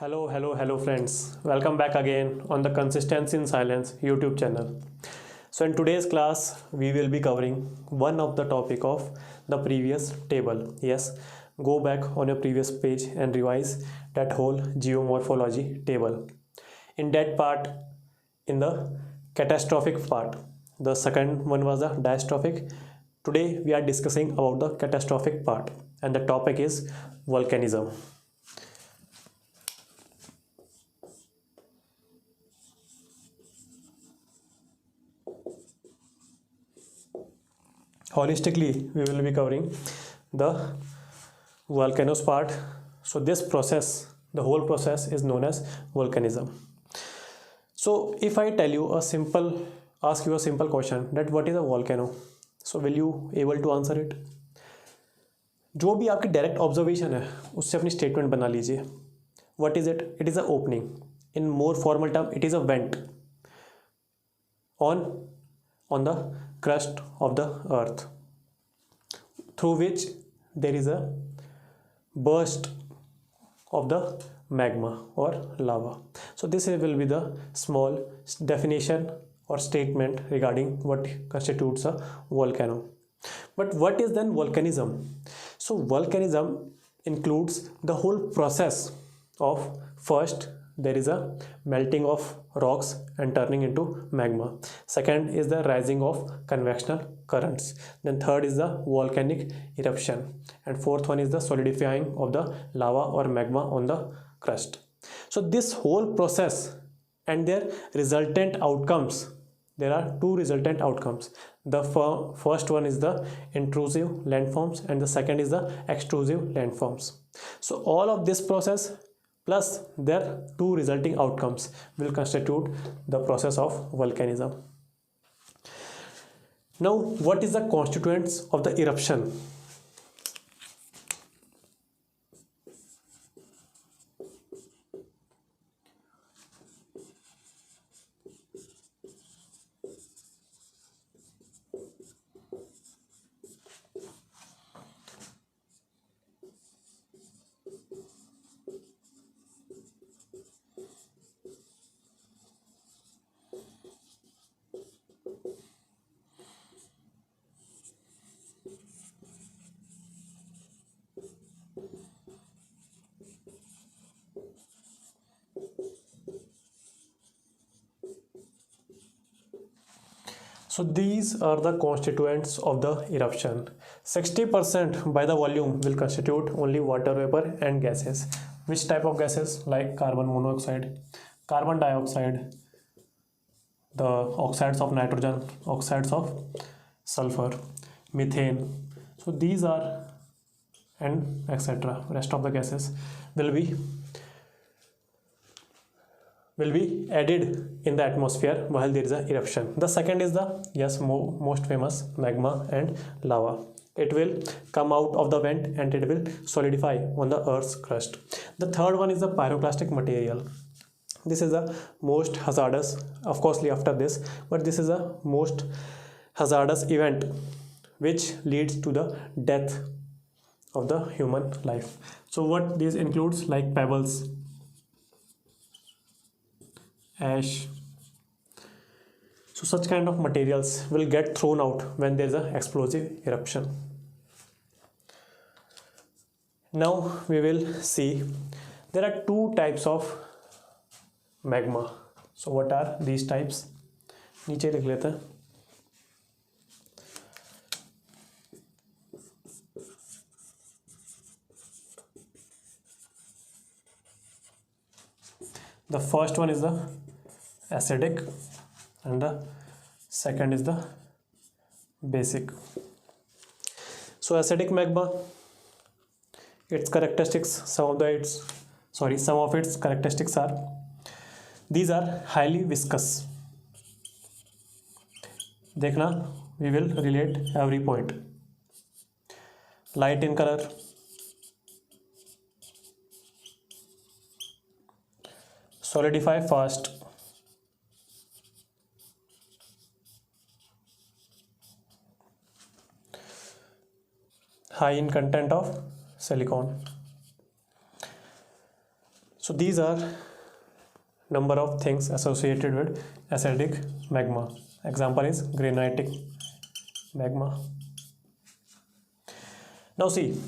Hello friends. Welcome back again on the Consistency in Silence YouTube channel. So in today's class, we will be covering one of the topic of the previous table. Yes, go back on your previous page and revise that whole geomorphology table. In that part, in the catastrophic part, the second one was the diastrophic. Today we are discussing about the catastrophic part and the topic is volcanism. Holistically, we will be covering the volcanoes part. So this process, the whole process is known as volcanism. So if I tell you a simple, ask you a simple question that what is a volcano, so will you able to answer it? जो भी आपकी direct observation है उससे अपनी statement बना लीजिए. What is it is a opening. In more formal term it is a went on the crust of the earth through which there is a burst of the magma or lava. So this will be the small definition or statement regarding what constitutes a volcano. But what is then volcanism? So volcanism includes the whole process of first there is a melting of rocks and turning into magma. Second is the rising of convectional currents. Then third is the volcanic eruption. And fourth one is the solidifying of the lava or magma on the crust. So this whole process and their resultant outcomes, there are two resultant outcomes. The first one is the intrusive landforms and the second is the extrusive landforms. So all of this process plus their two resulting outcomes will constitute the process of volcanism. Now, what is the constituents of the eruption? So these are the constituents of the eruption. 60% by the volume will constitute only water vapor and gases. Which type of gases? Like carbon monoxide, carbon dioxide, the oxides of nitrogen, oxides of sulfur, methane. So these are and etc. Rest of the gases will be added in the atmosphere while there is an eruption. The second is the most famous magma and lava. It will come out of the vent and it will solidify on the earth's crust. The third one is the pyroclastic material. This is the most hazardous, of course after this, but this is the most hazardous event which leads to the death of the human life. So what this includes, like pebbles, ash. So such kind of materials will get thrown out when there is an explosive eruption. Now we will see there are two types of magma. So what are these types? नीचे लिख लेते हैं. The first one is the acidic and the second is the basic. So acidic magma, its characteristics, some of its characteristics are, these are highly viscous. देखना, we will relate every point. Light in color, solidify fast, high in content of silicon. So these are number of things associated with acidic magma. Example is granitic magma. Now see,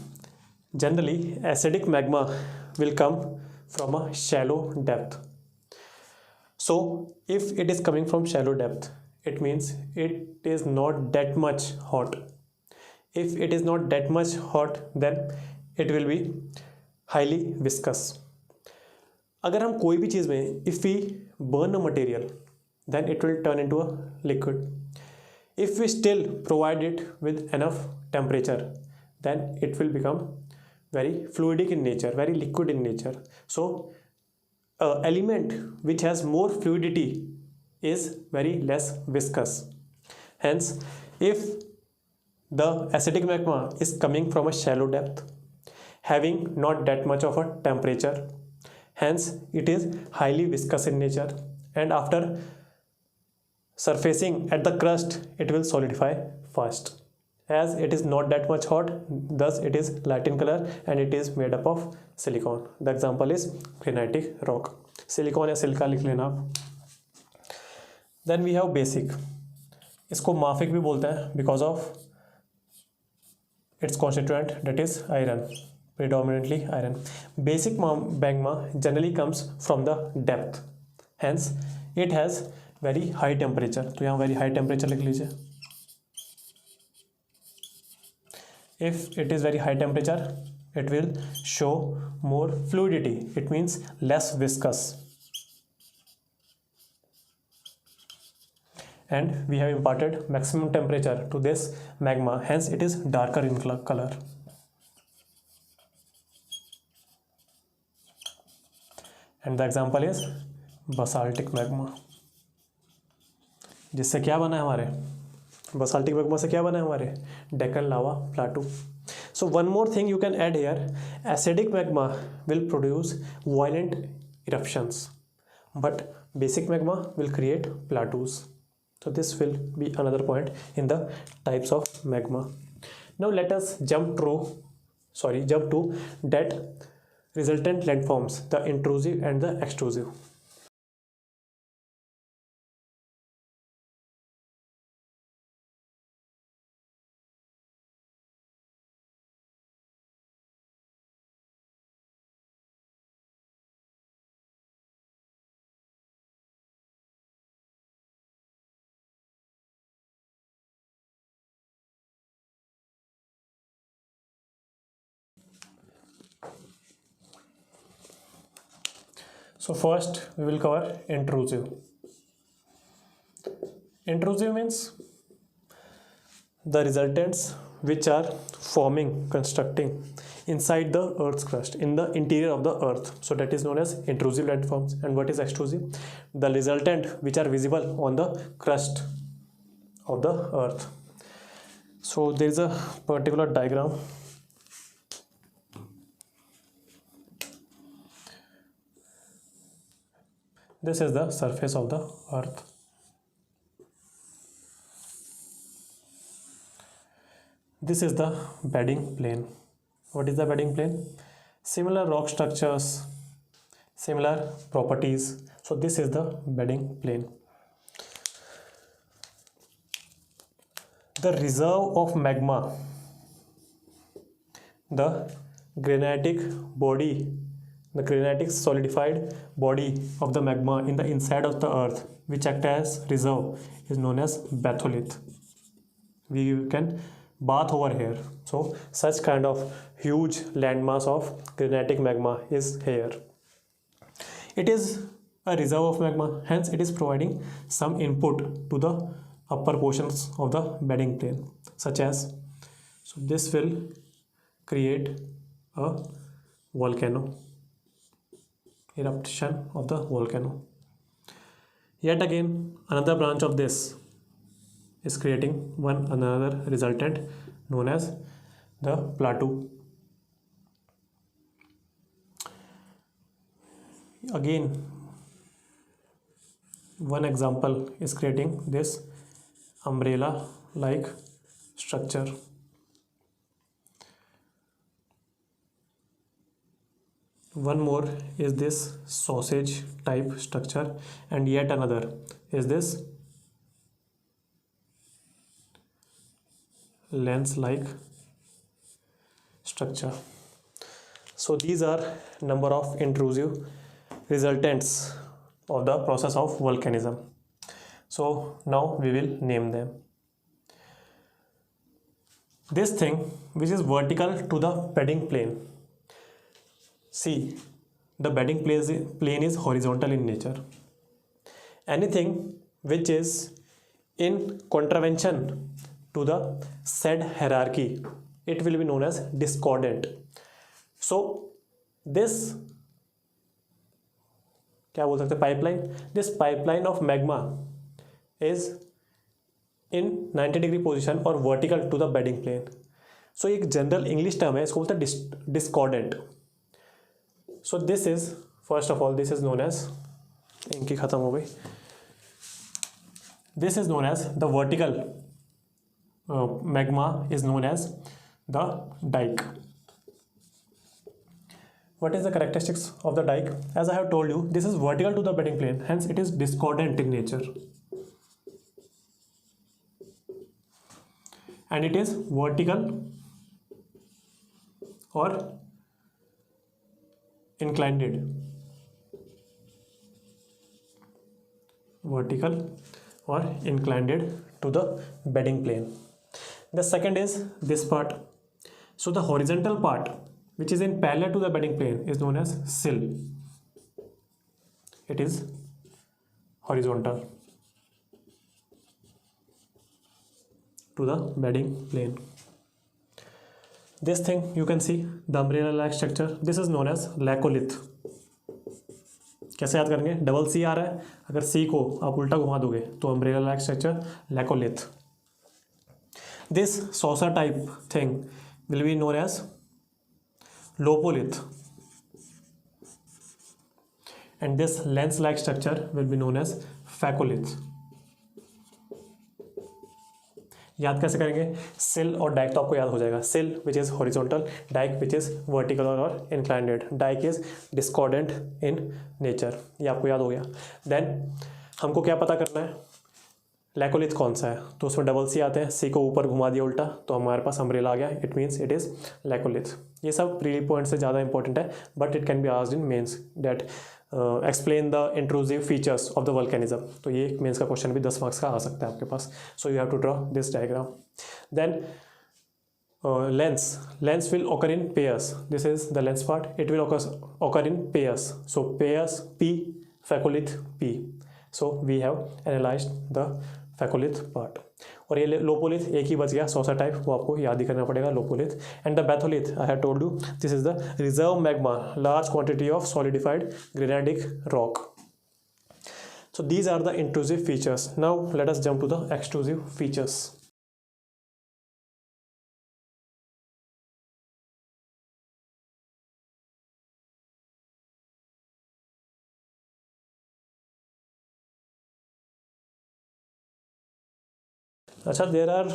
generally acidic magma will come from a shallow depth. So if it is coming from shallow depth, it means it is not that much hot. If it is not that much hot, then it will be highly viscous. अगर हम कोई भी चीज़ में if we burn a material, then it will turn into a liquid. If we still provide it with enough temperature, then it will become very fluidic in nature, very liquid in nature. So element which has more fluidity is very less viscous. Hence, if the acidic magma is coming from a shallow depth, having not that much of a temperature, hence it is highly viscous in nature, and after surfacing at the crust it will solidify fast. As it is not that much hot, thus it is light in color and it is made up of silicon. The example is granitic rock. Silicon या silica लिख लेना आप. Then we have basic. इसको mafic भी बोलते हैं because of its constituent that is iron, predominantly iron. Basic magma generally comes from the depth, hence it has very high temperature. तो यहाँ very high temperature लिख लीजिए. If it is very high temperature, it will show more fluidity. It means less viscous. And we have imparted maximum temperature to this magma, hence it is darker in color. And the example is basaltic magma. जिससे क्या बना है हमारे basaltic magma से क्या बना है हमारे Deccan lava plateau. So one more thing you can add here, acidic magma will produce violent eruptions, but basic magma will create plateaus. So this will be another point in the types of magma. Now let us jump to that resultant landforms, the intrusive and the extrusive. So first we will cover intrusive. Intrusive means the resultants which are constructing inside the earth's crust, in the interior of the earth. So that is known as intrusive landforms. And what is extrusive? The resultant which are visible on the crust of the earth. So there is a particular diagram. This is the surface of the earth. This is the bedding plane. What is the bedding plane? Similar rock structures, similar properties. So this is the bedding plane. The reserve of magma, the granitic solidified body of the magma in the inside of the earth, which act as reserve, is known as batholith. We can bath over here. So such kind of huge landmass of granitic magma is here. It is a reserve of magma, hence it is providing some input to the upper portions of the bedding plane, such as, so this will create a volcano, eruption of the volcano. Yet again another branch of this is creating another resultant known as the plateau. Again one example is creating this umbrella like structure. One more is this sausage type structure, and yet another is this lens like structure. So these are number of intrusive resultants of the process of volcanism. So now we will name them. This thing which is vertical to the bedding plane. See, the bedding plane is horizontal in nature. Anything which is in contravention to the said hierarchy, it will be known as discordant. So this क्या बोल सकते हैं, pipeline, this pipeline of magma is in 90 degree position और vertical to the bedding plane. So एक general English term है, इसको बोलते हैं discordant. So this is first of all this is known as, इनकी खत्म हो गई, this is known as the vertical magma is known as the dyke. What is the characteristics of the dike? As I have told you, this is vertical to the bedding plane, hence it is discordant in nature. And it is vertical or inclined. Vertical or inclined to the bedding plane. The second is this part. So the horizontal part which is in parallel to the bedding plane is known as sill. It is horizontal to the bedding plane. This thing you can see, the umbrella like structure, this is known as laccolith. कैसे याद करेंगे? Double C आ रहा है, अगर सी को आप उल्टा घुमा दोगे तो umbrella like structure laccolith. This saucer type thing will be known as lopolith, and this lens like structure will be known as phacolith. याद कैसे करेंगे? सिल और डाइक तो आपको याद हो जाएगा. Sill which is horizontal, dyke which is vertical और inclined. Dyke is discordant in nature, ये आपको याद हो गया. देन हमको क्या पता करना है? लैकोलिथ कौन सा है? तो उसमें डबल सी आते हैं, सी को ऊपर घुमा दिया उल्टा तो हमारे पास अम्ब्रेला आ गया, it means it is laccolith. ये सब प्री पॉइंट से ज़्यादा इंपॉर्टेंट है, but it can be asked in mains that explain the intrusive features of the volcanism. तो ये मेंस का क्वेश्चन भी 10 मार्क्स का आ सकता है आपके पास. So you have to draw this diagram. Then lens will occur in pairs. This is the lens part, it will occur in pairs. So pairs P, phacolith P. So we have analyzed the phacolith part. और ये lopolith एक ही बच गया, Sousa type, वो आपको याद ही करना पड़ेगा, lopolith. And the batholith, I have told you, this is the reserve magma, large quantity of solidified granitic rock. So these are the intrusive features. Now let us jump to the extrusive features. अच्छा, there are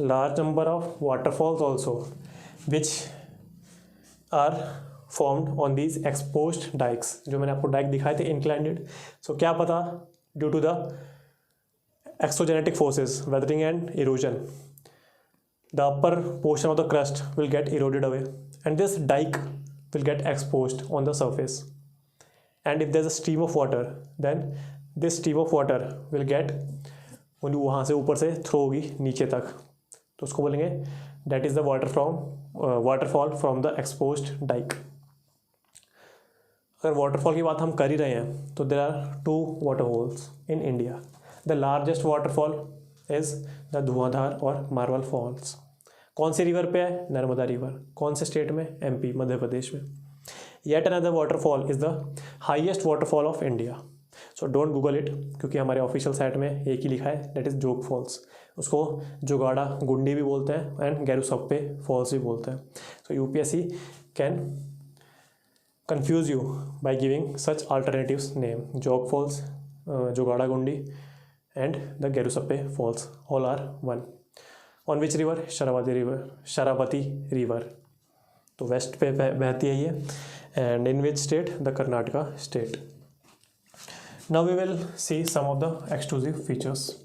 large number of waterfalls also which are formed on these exposed dykes. जो मैंने आपको Dyke दिखाए थे इंक्लाइंडेड. So क्या पता, due to the exogenetic forces, weathering and erosion, the upper portion of the crust will get eroded away and this dyke will get exposed on the surface. And if there is a stream of water, then this stream of water will get, वहाँ से ऊपर से throw होगी नीचे तक, तो उसको बोलेंगे that is the waterfall from the exposed dyke. अगर वाटरफॉल की बात हम कर ही रहे हैं तो there are 2 waterfalls in India. The largest waterfall is the Dhuandhar और मार्बल फॉल्स. कौन से रिवर पे है? नर्मदा रिवर. कौन से स्टेट में? MP, मध्य प्रदेश में. Yet another waterfall is the highest waterfall of India. So don't Google it, क्योंकि हमारे ऑफिशियल साइट में एक ही लिखा है, दैट इज़ जोग फॉल्स. उसको जुगाड़ा गुंडी भी बोलते हैं एंड गैरुसप्पे फॉल्स भी बोलते हैं. सो UPSC can confuse you by giving such alternatives name. Jog Falls, Jogada Gundi and the Gerusappe Falls, all are one. On which river? Sharavati river. तो वेस्ट पे बहती है ये. And in which state? The Karnataka state. Now we will see some of the exclusive features.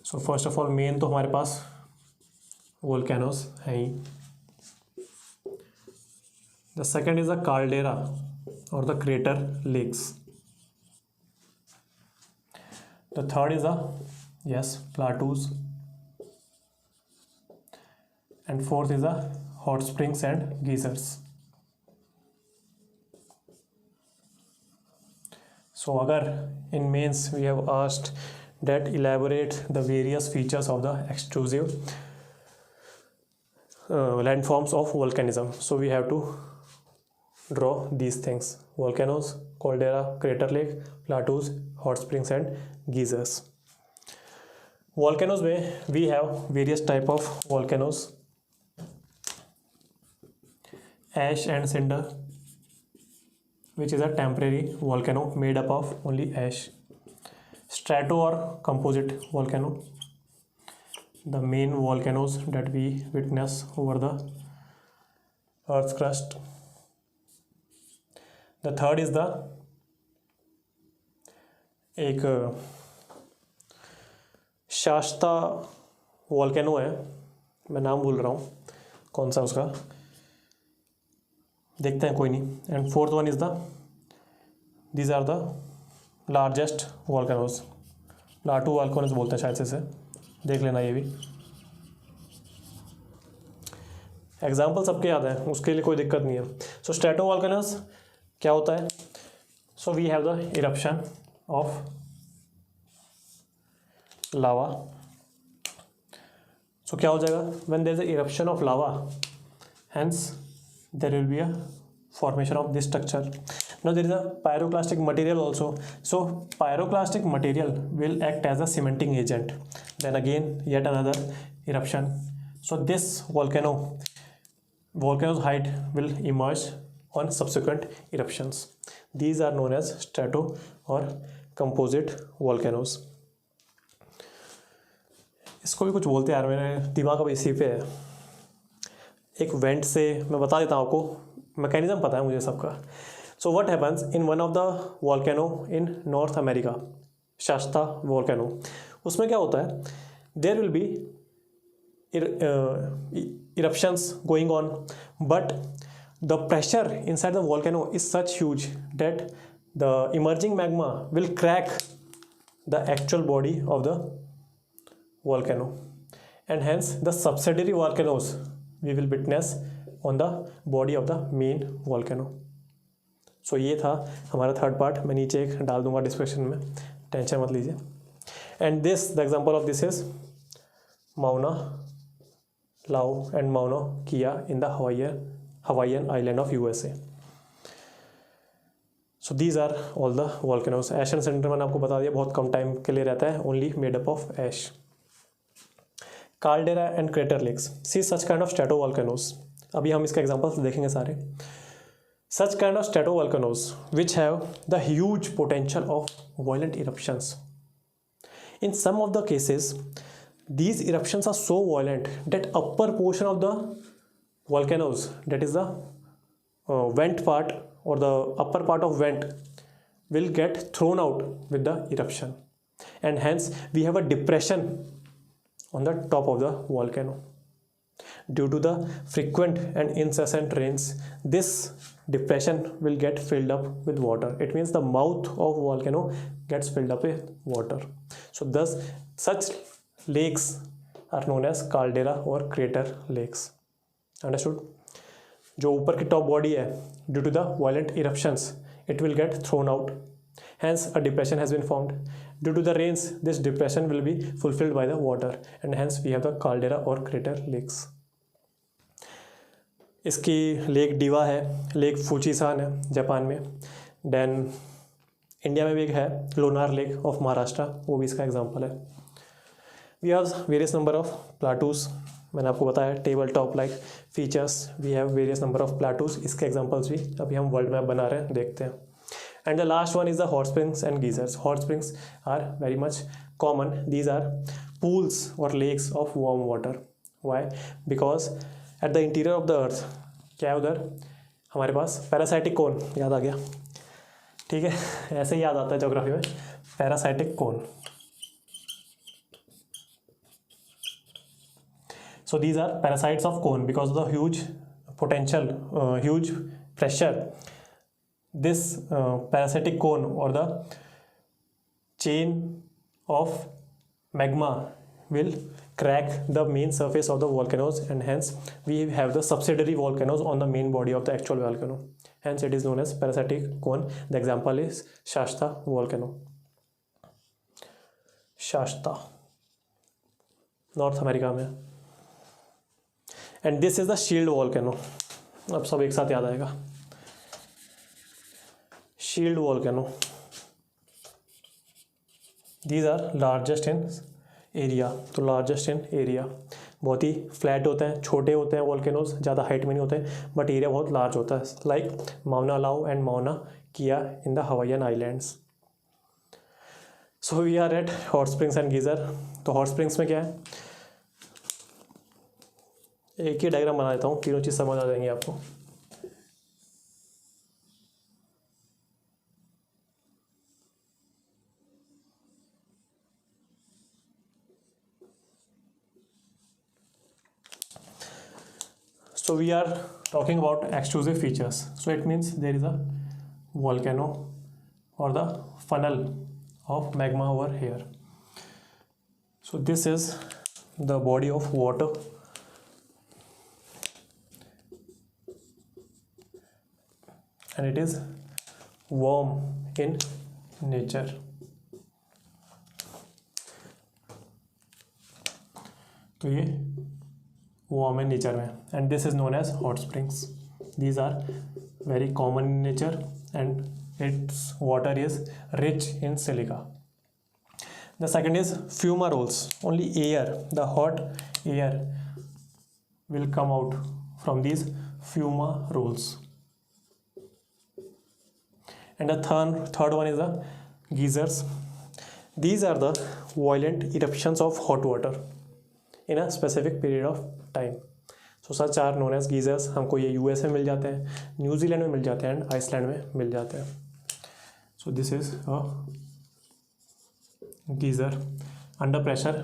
So first of all main तो हमारे पास volcanoes है ही. The second is the caldera और the crater lakes. The third is the yes plateaus. And fourth is the hot springs and geysers. So अगर in mains we have asked that elaborate the various features of the extrusive landforms of volcanism, so we have to draw these things: volcanoes, caldera, crater lake, plateaus, hot springs and geysers. Volcanoes में we have various type of volcanoes: ash and cinder, which is a temporary volcano made up of only ash. Strato or composite volcano, the main volcanoes that we witness over the earth's crust. The third is the एक शास्ता volcano है, मैं नाम भूल रहा हूँ कौन सा उसका, देखते हैं, कोई नहीं. And fourth one is the these are the largest volcanoes. Plateau volcanoes बोलते हैं शायद से, देख लेना ये भी. एग्जाम्पल सबके याद है, उसके लिए कोई दिक्कत नहीं है. सो स्ट्रेटो वॉल्केनोज क्या होता है? So we have the eruption of lava. So क्या हो जाएगा? When there is a eruption of lava, hence there will be a formation of this structure. Now there is a pyroclastic material also. So pyroclastic material will act as a cementing agent. Then again yet another eruption. So this volcano's height will emerge on subsequent eruptions. These are known as strato or composite volcanoes. इसको भी कुछ बोलते हैं यार, मेरे दिमाग अब इसी पे है. एक वेंट से मैं बता देता हूँ आपको, मैकेनिज्म पता है मुझे सबका. So what happens in one of the volcano in North America, Shasta volcano, उसमें क्या होता है? There will be eruptions going on, but the pressure inside the volcano is such huge that the emerging magma will crack the actual body of the volcano, and hence the subsidiary volcanoes we will witness on the body of the main volcano. So ये था हमारा third part. मैं नीचे एक डाल दूंगा description में, tension मत लीजिए. And this the example of this is Mauna Loa and Mauna Kea in the Hawaiian island of USA. So these are all the volcanoes. Ash and cinder मैंने आपको बता दिया, बहुत कम टाइम के लिए रहता है, only made up of ash. Caldera and crater lakes, see such kind of stratovolcanoes. अभी हम इसका एग्जांपल्स देखेंगे सारे. Such kind of stratovolcanoes which have the huge potential of violent eruptions. In some of the cases these eruptions are so violent that upper portion of the volcanoes, that is the vent part or the upper part of vent, will get thrown out with the eruption, and hence we have a depression on the top of the volcano. Due to the frequent and incessant rains, this depression will get filled up with water. It means the mouth of volcano gets filled up with water. So thus such lakes are known as caldera or crater lakes. Understood? जो ऊपर की top body है, due to the violent eruptions, it will get thrown out. Hence a depression has been formed. Due to the rains, this depression will be fulfilled by the water, and hence we have the caldera or crater lakes. इसकी lake diva है, lake फूचीसान है Japan में. Then India में भी एक है Lonar lake of Maharashtra, वो भी इसका एग्जांपल है. We have various number of plateaus. मैंने आपको बताया table top like features. We have various number of plateaus. इसके एग्जांपल्स भी अभी हम वर्ल्ड मैप बना रहे हैं, देखते हैं. And the last one is the hot springs and geysers. Hot springs are very much common. These are pools or lakes of warm water. Why? Because at the interior of the earth, क्या है उधर हमारे पास parasitic कोन, याद आ गया, ठीक है, ऐसे ही याद आता है ज्योग्राफी में, parasitic cone. So these are parasites of cone because of the huge potential, huge pressure. This parasitic cone or the chain of magma will crack the main surface of the volcanoes, and hence we have the subsidiary volcanoes on the main body of the actual volcano. Hence it is known as parasitic cone. The example is Shasta volcano. Shasta, North America में. And this is the shield volcano. अब सब एक साथ याद आएगा. Shield volcano, these are largest in area. तो largest in area, बहुत ही फ्लैट होते हैं, छोटे होते हैं वॉल्केनोज, ज़्यादा हाइट में नहीं होते, बट एरिया बहुत लार्ज होता है, like Mauna Loa and Mauna Kea in the Hawaiian islands. So we are at hot springs and geyser. तो हॉट स्प्रिंग्स में क्या है, एक ही डायग्राम बना देता हूँ, तीनों चीज़ समझ आ जाएंगी आपको. So we are talking about extrusive features. So it means there is a volcano or the funnel of magma over here. So this is the body of water, and it is warm in nature. तो ये warm in nature में, and this is known as hot springs. These are very common in nature and its water is rich in silica. The second is fumaroles. Only air, the hot air will come out from these fumaroles. And the third one is the geysers. These are the violent eruptions of hot water in a specific period of time. So such are known as geysers. हमको ये US में मिल जाते हैं, New Zealand में मिल जाते हैं, एंड आइसलैंड में मिल जाते हैं. So this is a geyser. Under pressure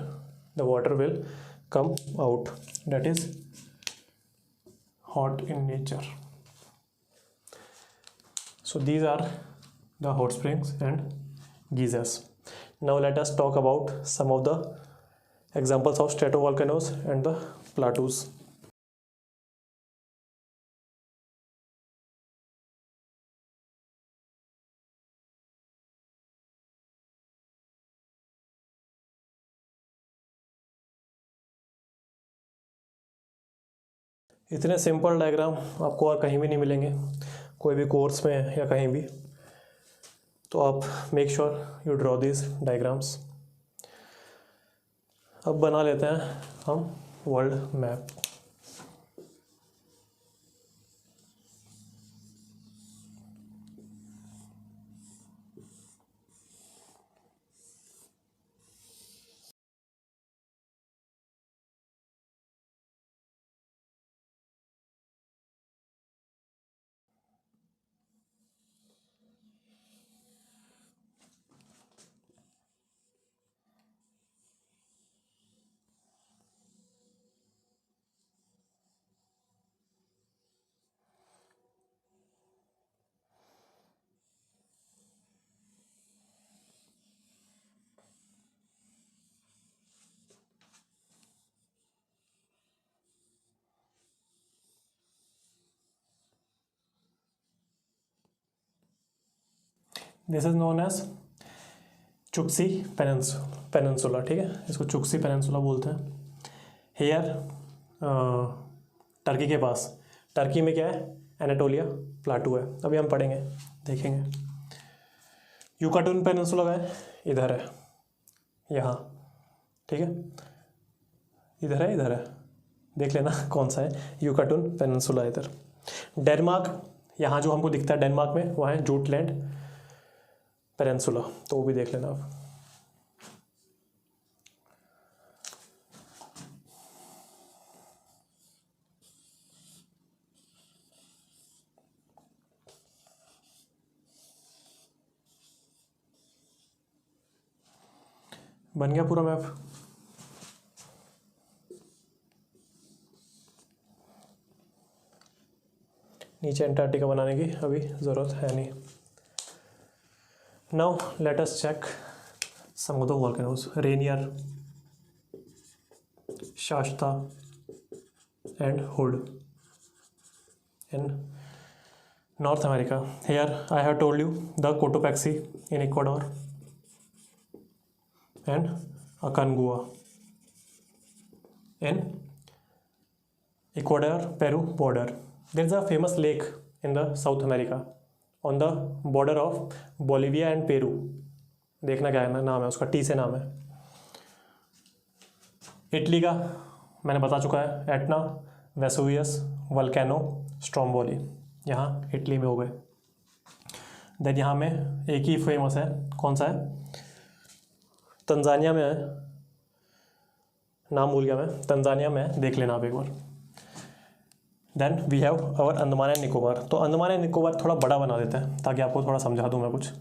the water will come out, that is hot in nature. So these are the hot springs and geysers. Now let us talk about some of the examples of stratovolcanoes and the plateaus. इतने simple diagram आपको और कहीं भी नहीं मिलेंगे, कोई भी course में या कहीं भी. तो आप make sure you draw this diagrams. अब बना लेते हैं हम world map. This is known as Chukchi peninsula. ठीक है, इसको चुक्सी पेनिनसुला बोलते हैं. हेयर टर्की के पास, टर्की में क्या है, एनाटोलिया प्लाटू है. अभी हम पढ़ेंगे, देखेंगे. यूकाटन पेनिनसुला का है, इधर है, यहाँ. ठीक है, इधर है, देख लेना कौन सा है. यूकाटन पेनिनसुला इधर. डेनमार्क, यहाँ जो हमको दिखता है डेनमार्क में, वहाँ है जूटलैंड पेनिनसुला, तो वो भी देख लेना आप. बन गया पूरा मैप। नीचे अंटार्कटिका बनाने की अभी ज़रूरत है नहीं। Now let us check some of the volcanoes. Rainier, Shasta and Hood in North America. Here I have told you the Cotopaxi in Ecuador and Aconcagua in Ecuador Peru border. There is a famous lake in the South America on the border of Bolivia and Peru. देखना क्या है नाम है उसका, T से नाम है। Italy का मैंने बता चुका है, एटना, वेसुवियस, वल्केनो, स्ट्रोम्बोली, यहाँ इटली में हो गए। देन यहाँ में एक ही फेमस है, कौन सा है, तंजानिया में है, नाम भूल गया मैं, तंजानिया में है, देख लेना आप एक बार। Then we have our Andaman and Nicobar. तो अंडमान एंड निकोबार थोड़ा बड़ा बना देते हैं ताकि आपको थोड़ा समझा दूँ मैं कुछ।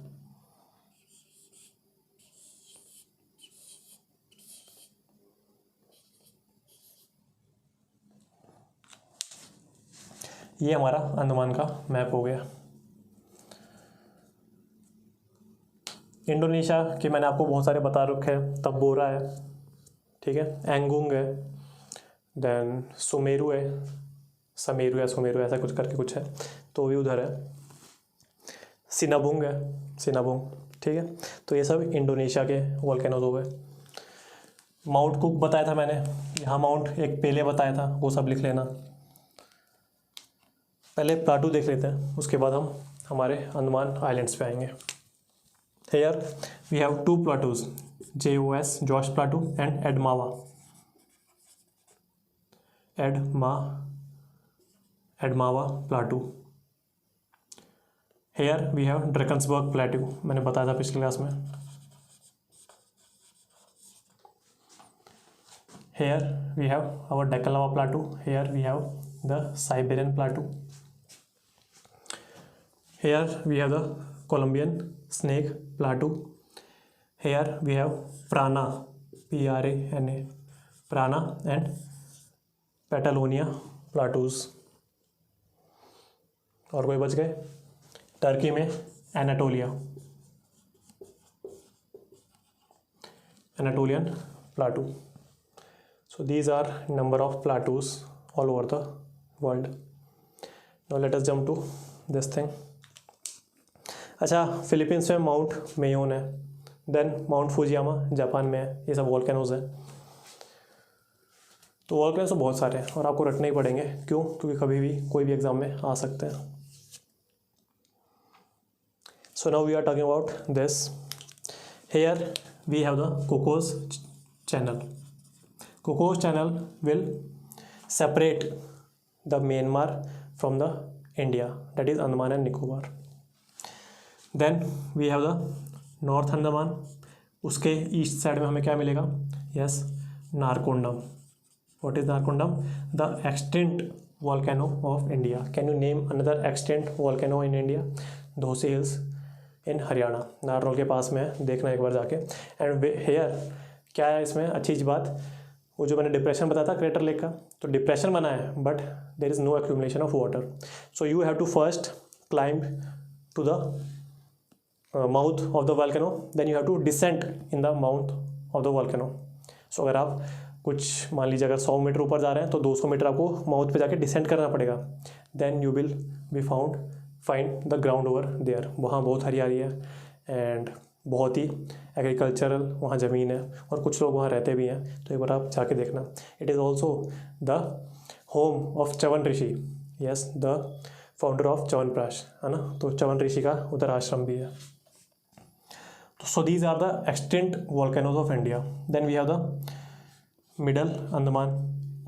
ये हमारा अंडमान का मैप हो गया। इंडोनेशिया के मैंने आपको बहुत सारे बता रखे हैं, तंबोरा है, ठीक है, एंगुंग है, देन सुमेरु है, समेरु या सुमेरु ऐसा कुछ करके कुछ है, तो भी उधर है, सिनाबुंग है, सिनाबुंग, ठीक है। तो ये सब इंडोनेशिया के वॉल्केनोज हो गए। माउंट कुक बताया था मैंने, यहाँ माउंट एक पेले बताया था, वो सब लिख लेना। पहले प्लाटू देख लेते हैं, उसके बाद हम हमारे अंडमान आइलैंड्स पे आएंगे। Here we have 2 plateaus, JOS जॉर्ज plateau and Adamawa, Adamawa plateau. Here we have Drakensberg plateau, मैंने बताया था पिछले क्लास में। Here we have our Deccan lava plateau, here we have the Siberian plateau. Here we have the Colombian snake plateau. Here we have Prana, Prana, Prana and Patagonia plateaus. और कोई बच गए? Turkey में Anatolia, Anatolian plateau. So these are number of plateaus all over the world. Now let us jump to this thing. अच्छा, Philippines में mount Mayon है, then mount Fujiyama Japan में है, ये सब वॉल्केनोज हैं। तो वॉल्केनोज तो बहुत सारे हैं और आपको रटने ही पड़ेंगे, क्यों? क्योंकि कभी भी कोई भी एग्जाम में आ सकते हैं। So now we are talking about this. Here we have the Cocos channel. Cocos channel will separate the Myanmar from the India, that is Andaman and Nicobar. Then we have the north Andaman, उसके east side में हमें क्या मिलेगा? Yes, Narcondam. What is Narcondam? The extinct volcano of India. Can you name another extinct volcano in India? Dhosi hills in Haryana, Narnaul के पास में है, देखना एक बार जाके। एंड हेयर क्या है इसमें अच्छी बात, वो जो मैंने डिप्रेशन बताया था क्रेटर लेक का, तो डिप्रेशन बना है but there is no accumulation of water. So you have to first climb to the mouth of the volcano, then you have to descent in the mouth of the volcano. So अगर आप कुछ मान लीजिए अगर 100 metre ऊपर जा रहे हैं तो 200 मीटर आपको माउथ पे जाके डिसेंट करना पड़ेगा। Then you will be find the ground over there. वहाँ बहुत हरियाली है एंड बहुत ही एग्रीकल्चरल वहाँ ज़मीन है और कुछ लोग वहाँ रहते भी हैं, तो एक बार आप जाके देखना। It is also the home of Chyavan Rishi, yes, the founder of chyawanprash, है ना, तो च्यवन ऋषि का उधर आश्रम भी है। So these are the extinct volcanoes of India. Then we have the middle Andaman.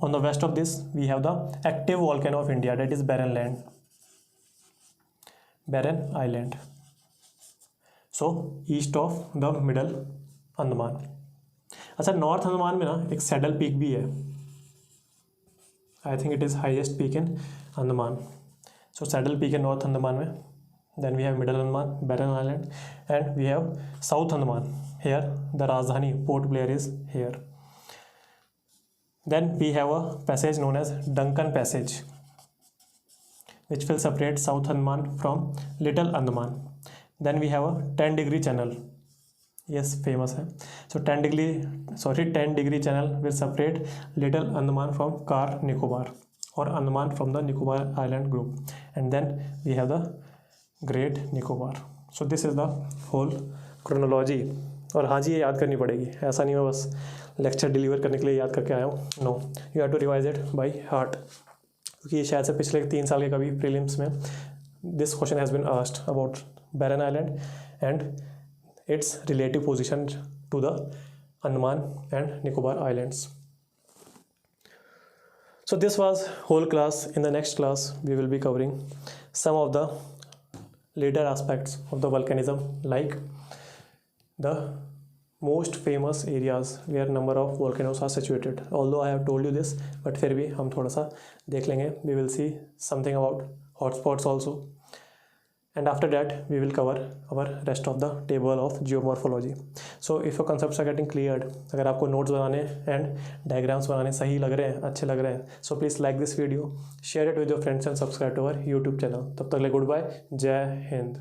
On the west of this we have the active volcano of India, that is Barren Land, Barren Island. So east of the middle Andaman. अच्छा, north Andaman में ना एक saddle peak भी है, I think it is highest peak in Andaman. So saddle peak है north Andaman में, then we have Middle Andaman, Barren Island, and we have South Andaman. Here the Rajdhani Port Blair is here. Then we have a passage known as Duncan Passage, which will separate South Andaman from Little Andaman. Then we have a 10-degree channel. Yes, famous है. So 10-degree channel will separate Little Andaman from Car Nicobar, or Andaman from the Nicobar Island group. And then we have the Great Nicobar. So this is the whole chronology. और हाँ जी, ये याद करनी पड़ेगी, ऐसा नहीं मैं बस लेक्चर डिलीवर करने के लिए याद करके आया हूँ. No, you have to revise it by heart, क्योंकि ये शायद से पिछले 3 साल के कभी प्रीलिम्स में this question has been asked about Barren Island and its relative position to the Andaman and Nicobar Islands. So this was whole class. In the next class we will be covering some of the later aspects of the volcanism, like the most famous areas where number of volcanoes are situated. Although I have told you this, but फिर भी हम थोड़ा सा देख लेंगे. We will see something about hotspots also. And after that we will cover our rest of the table of geomorphology. So if your concepts are getting cleared, अगर आपको notes बनाने एंड डायग्राम्स बनाने सही लग रहे हैं, अच्छे लग रहे हैं, so please like this video, share it with your friends and subscribe to our YouTube channel. तब तक ले गुड बाय, जय हिंद.